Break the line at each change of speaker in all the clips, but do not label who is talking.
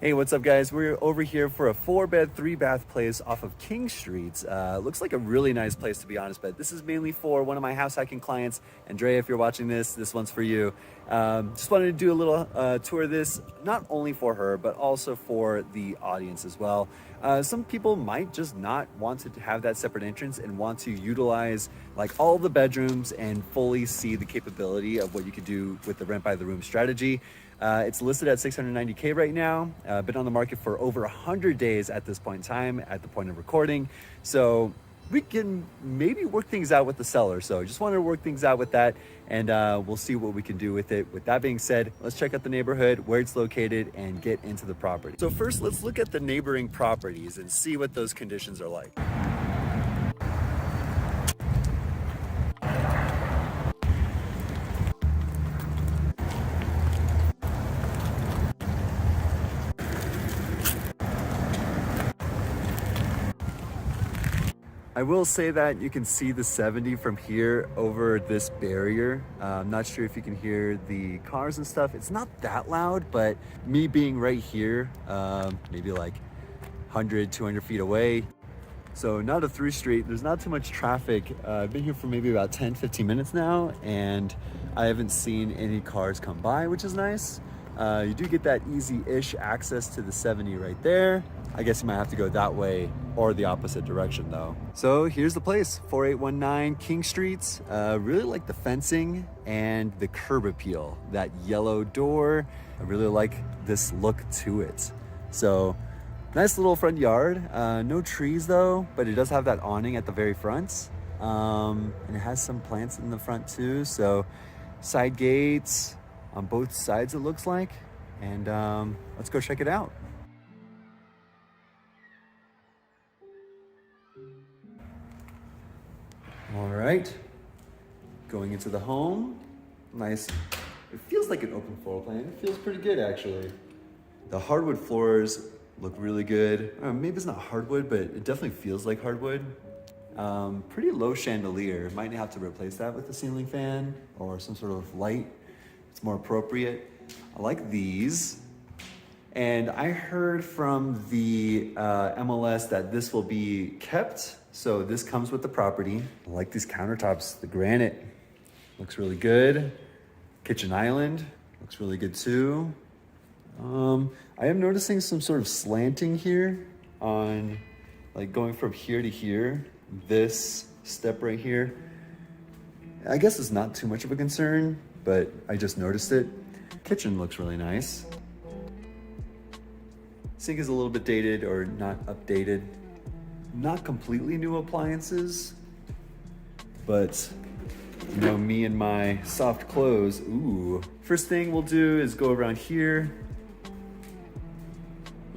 Hey, what's up, guys? We're over here for a 4-bed, 3-bath place off of King Street. Looks like a really nice place, to be honest, but this is mainly for one of my house hacking clients. Andrea, if you're watching this one's for you. Just wanted to do a little tour of this, not only for her, but also for the audience as well. Some people might just not want to have that separate entrance and want to utilize like all the bedrooms and fully see the capability of what you could do with the rent by the room strategy. It's listed at $690K right now. Been on the market for over 100 days at this point in time, at the point of recording. So we can maybe work things out with the seller. So just wanted to work things out with that, and we'll see what we can do with it. With that being said, let's check out the neighborhood, where it's located, and get into the property. So first, let's look at the neighboring properties and see what those conditions are like. I will say that you can see the 70 from here over this barrier. I'm not sure if you can hear the cars and stuff. It's not that loud, but me being right here, maybe like 100, 200 feet away. So not a through street, there's not too much traffic. I've been here for maybe about 10, 15 minutes now, and I haven't seen any cars come by, which is nice. You do get that easy-ish access to the 70 right there. I guess you might have to go that way or the opposite direction though. So here's the place, 4819 King Street. Really like the fencing and the curb appeal, that yellow door. I really like this look to it. So nice little front yard. No trees though, but it does have that awning at the very front. And it has some plants in the front too. So side gates on both sides, it looks like. And let's go check it out. All right, going into the home. Nice. It feels like an open floor plan. It feels pretty good, actually. The hardwood floors look really good. Maybe it's not hardwood, but it definitely feels like hardwood. Pretty low chandelier. Might have to replace that with a ceiling fan or some sort of light. It's more appropriate. I like these. And I heard from the MLS that this will be kept. So this comes with the property. I like these countertops. The granite looks really good. Kitchen island looks really good too. I am noticing some sort of slanting here on like going from here to here. This step right here. I guess it's not too much of a concern, but I just noticed it. Kitchen looks really nice. Sink is a little bit dated or not updated. Not completely new appliances, but you know, me and my soft clothes. Ooh. First thing we'll do is go around here.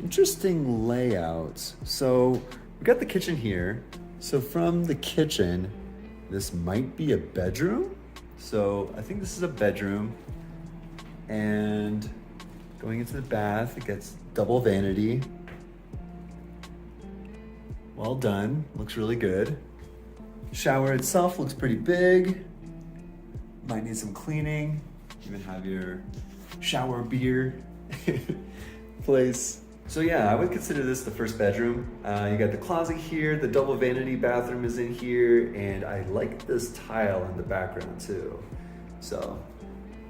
Interesting layout. So we got the kitchen here. So from the kitchen, this might be a bedroom. So I think this is a bedroom. And going into the bath, it gets double vanity. Well done, looks really good. Shower itself looks pretty big. Might need some cleaning. Even have your shower beer place. So yeah, I would consider this the first bedroom. You got the closet here, the double vanity bathroom is in here, and I like this tile in the background too. So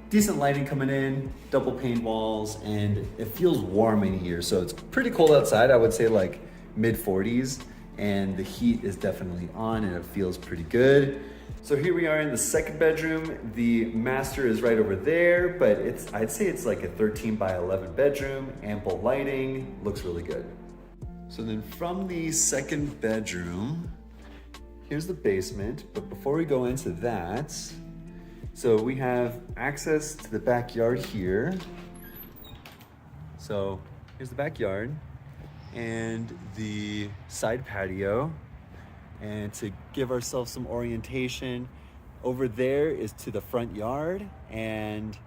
decent lighting coming in, double pane walls, and it feels warm in here. So it's pretty cold outside, I would say like mid 40s. And the heat is definitely on and it feels pretty good. So here we are in the second bedroom. The master is right over there, but I'd say it's like a 13 by 11 bedroom, ample lighting, looks really good. So then from the second bedroom, here's the basement. But before we go into that, so we have access to the backyard here. So here's the backyard and the side patio. And to give ourselves some orientation, over there is to the front yard. And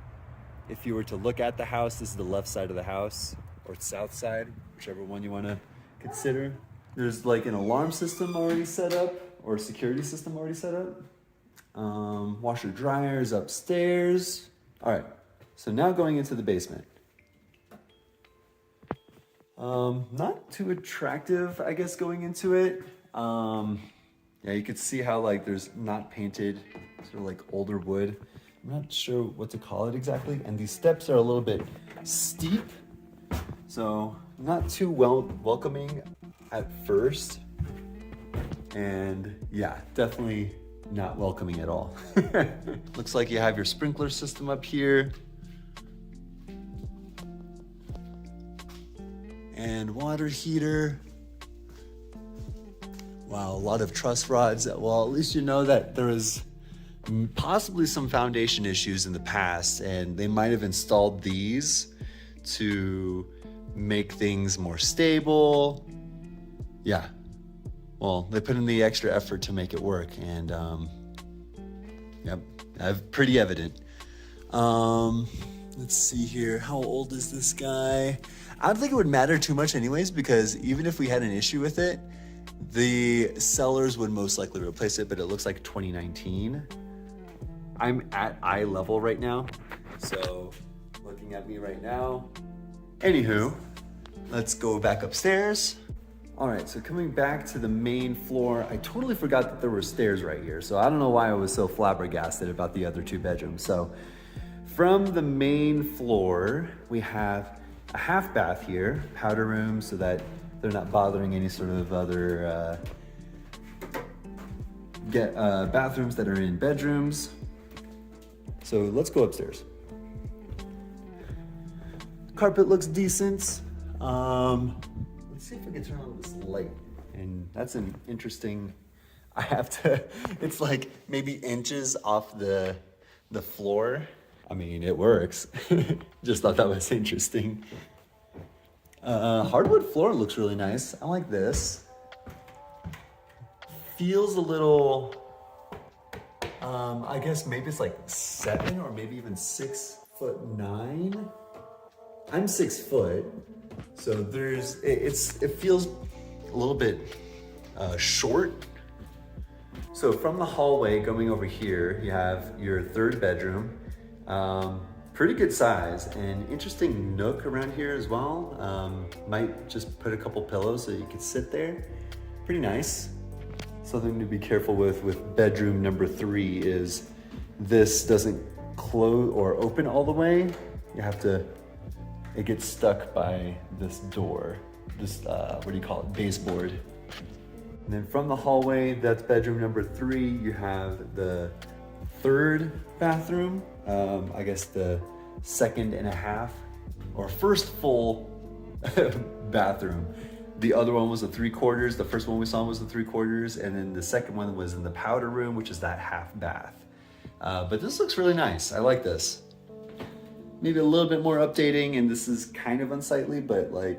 if you were to look at the house, this is the left side of the house, or south side, whichever one you want to consider. There's like an alarm system already set up, or a security system already set up. Washer dryers upstairs. All right, so now going into the basement. Not too attractive, I guess, going into it. Yeah, you could see how like there's not painted, sort of like older wood. I'm not sure what to call it exactly. And these steps are a little bit steep, so not too welcoming at first. And yeah, definitely not welcoming at all. Looks like you have your sprinkler system up here. And water heater. Wow, a lot of truss rods. Well, at least you know that there was possibly some foundation issues in the past, and they might have installed these to make things more stable. Yeah, well, they put in the extra effort to make it work, and yep, pretty evident. Let's see here, how old is this guy? I don't think it would matter too much anyways, because even if we had an issue with it, the sellers would most likely replace it, but it looks like 2019. I'm at eye level right now, so looking at me right now. Anywho, let's go back upstairs. All right, so coming back to the main floor, I totally forgot that there were stairs right here, so I don't know why I was so flabbergasted about the other two bedrooms. So from the main floor, we have a half bath here, powder room, so that they're not bothering any sort of other bathrooms that are in bedrooms. So let's go upstairs. Carpet looks decent. Let's see if we can turn on this light. And that's an interesting, it's like maybe inches off the floor. I mean, it works. Just thought that was interesting. Hardwood floor looks really nice. I like this. Feels a little, I guess maybe it's like 7 or maybe even 6'9". I'm 6 foot, so it feels a little bit short. So from the hallway going over here, you have your third bedroom. Pretty good size and interesting nook around here as well. Might just put a couple pillows so you could sit there. Pretty nice. Something to be careful with bedroom number 3 is this doesn't close or open all the way. It gets stuck by this door, this, what do you call it, baseboard. And then from the hallway, that's bedroom number 3, you have the third bathroom. I guess the second and a half or first full bathroom. The other one was the 3/4. The first one we saw was the 3/4, and then the second one was in the powder room, which is that half bath. But this looks really nice. I like this. Maybe a little bit more updating, and this is kind of unsightly, but I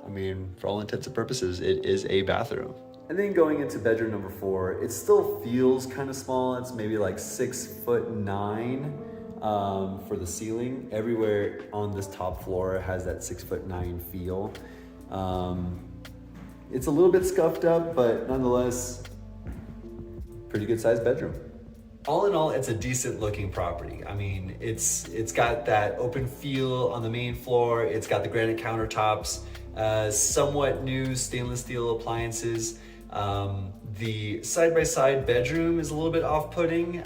mean, for all intents and purposes, it is a bathroom. And then going into bedroom number 4, it still feels kind of small. It's maybe like 6'9" for the ceiling. Everywhere on this top floor has that 6'9" feel. It's a little bit scuffed up, but nonetheless, pretty good sized bedroom. All in all, it's a decent looking property. I mean, it's got that open feel on the main floor. It's got the granite countertops, somewhat new stainless steel appliances. The side-by-side bedroom is a little bit off-putting,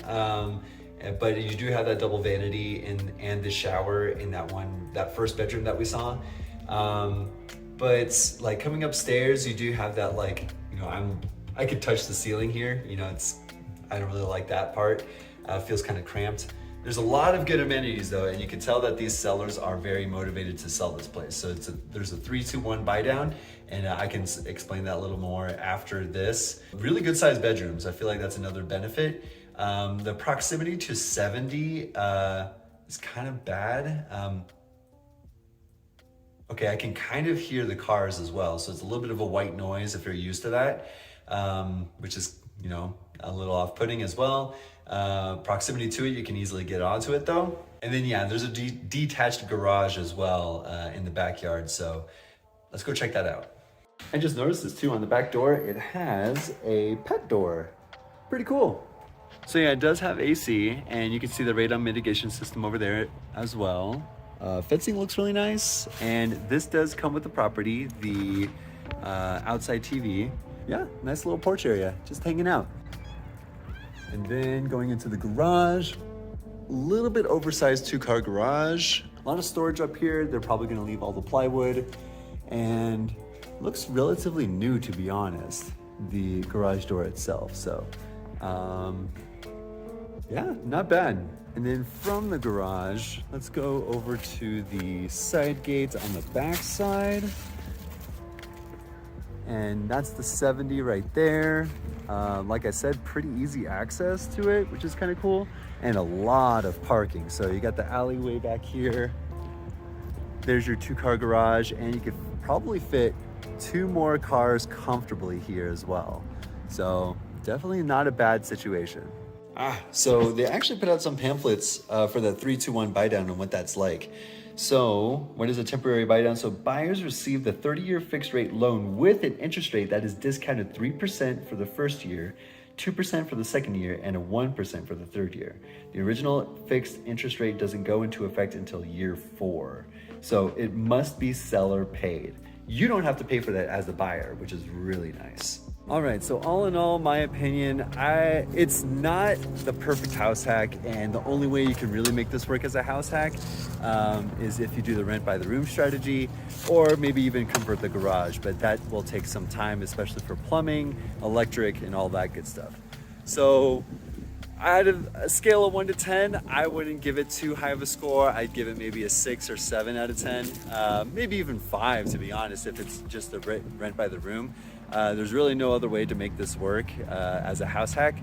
but you do have that double vanity and the shower in that first bedroom that we saw. But like coming upstairs, you do have that I could touch the ceiling here. I don't really like that part. Feels kind of cramped. There's a lot of good amenities though, and you can tell that these sellers are very motivated to sell this place. So there's a 3-2-1 buy down, and I can explain that a little more after this. Really good sized bedrooms. I feel like that's another benefit. The proximity to 70 is kind of bad. Okay, I can kind of hear the cars as well. So it's a little bit of a white noise if you're used to that, which is, a little off-putting as well. Proximity to it, you can easily get onto it though. And then yeah, there's a detached garage as well in the backyard. So let's go check that out. I just noticed this too on the back door. It has a pet door. Pretty cool. So yeah, it does have AC, and you can see the radon mitigation system over there as well. Fencing looks really nice, and this does come with the property, the outside TV. Yeah, nice little porch area, just hanging out. And then going into the garage, a little bit oversized 2-car garage. A lot of storage up here. They're probably gonna leave all the plywood, and looks relatively new, to be honest, the garage door itself. So yeah, not bad. And then from the garage, let's go over to the side gate on the back side. And that's the 70 right there. Like I said, pretty easy access to it, which is kind of cool. And a lot of parking. So you got the alleyway back here. There's your 2-car garage, and you could probably fit 2 more cars comfortably here as well. So definitely not a bad situation. So they actually put out some pamphlets for the 3-2-1 buydown and what that's like. So what is a temporary buydown? So buyers receive the 30-year fixed rate loan with an interest rate that is discounted 3% for the first year, 2% for the second year, and a 1% for the third year. The original fixed interest rate doesn't go into effect until year 4. So it must be seller paid. You don't have to pay for that as the buyer, which is really nice. All right, so all in all, my opinion, it's not the perfect house hack, and the only way you can really make this work as a house hack is if you do the rent by the room strategy, or maybe even convert the garage, but that will take some time, especially for plumbing, electric, and all that good stuff. So out of a scale of 1 to 10, I wouldn't give it too high of a score. I'd give it maybe a 6 or 7 out of 10, maybe even 5, to be honest, if it's just the rent by the room. There's really no other way to make this work as a house hack,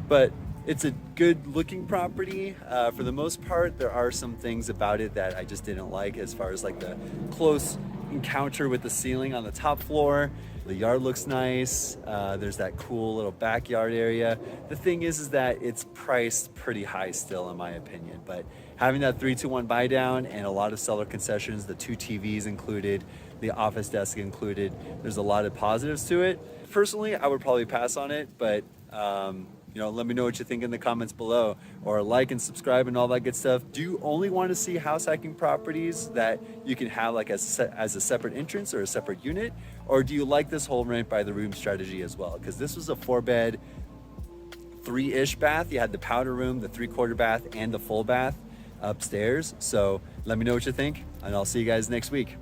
but it's a good looking property. For the most part, there are some things about it that I just didn't like, as far as like the close encounter with the ceiling on the top floor. The yard looks nice. There's that cool little backyard area. The thing is that it's priced pretty high still, in my opinion, but having that 3-2-1 buy down and a lot of seller concessions, the 2 TVs included, the office desk included, there's a lot of positives to it. Personally, I would probably pass on it, but let me know what you think in the comments below, or like and subscribe and all that good stuff. Do you only want to see house hacking properties that you can have like as a separate entrance or a separate unit, or do you like this whole rent by the room strategy as well? Because this was a 4-bed, 3-ish bath. You had the powder room, the 3/4 bath, and the full bath upstairs. So let me know what you think, and I'll see you guys next week.